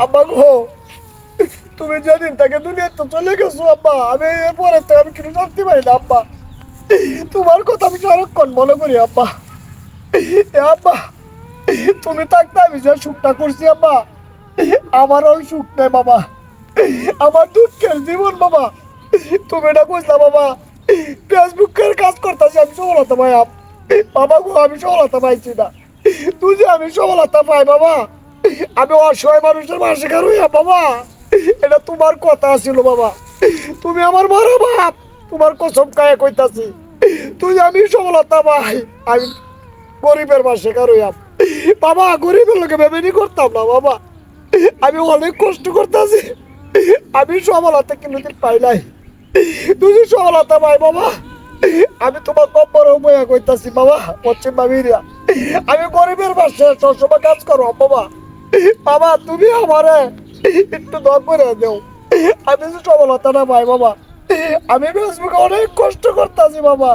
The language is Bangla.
আব্বা গো, তুমি যেদিন তাকে দুনিয়া তো চলে গেছো আব্বা, আমি এরপরে তো আমি কিছু জানতে পারি না আব্বা। তোমার কথা আমি সারাক্ষণ মনে করি আব্বা। আব্বা, তুমি থাকতে আমি যে সুখটা করছি আব্বা, আমার ওই সুখ নেই বাবা, আমার দুঃখের জীবন বাবা। তুমি এটা কইলা বাবা, ফেসবুকের কাজ করতেছি আমি সফলতা পাই বাবা গো, আমি সফলতা পাইছি না। তুই যে আমি সফলতা পাই বাবা, আমি অসহায় মানুষের পাশে হইয়া বাবা, এটা তোমার কথা ছিল বাবা। তুমি আমার বড় বাপ, তোমার কসম কায়ে কইতাছি, তুই আমি সফলতা পাই, আমি গরিবের পাশে হইয়া বাবা, গরিবের লোকে ভেবে করতাম না বাবা। আমি অনেক কষ্ট করতেছি, আমি সফলতা কোনোদিন পাই নাই। তুই যে সফলতা পাই বাবা, আমি তোমার নম্বর বইয়া কইতাছি বাবা, পশ্চিম বাবিরিয়া, আমি গরিবের পাশে সবসময় কাজ করো বাবা। বাবা তুমি আমারে একটু দর করে দেও, আমি যে সফলতাটা পাই বাবা। আমি ফেসবুকে অনেক কষ্ট করতেছি বাবা।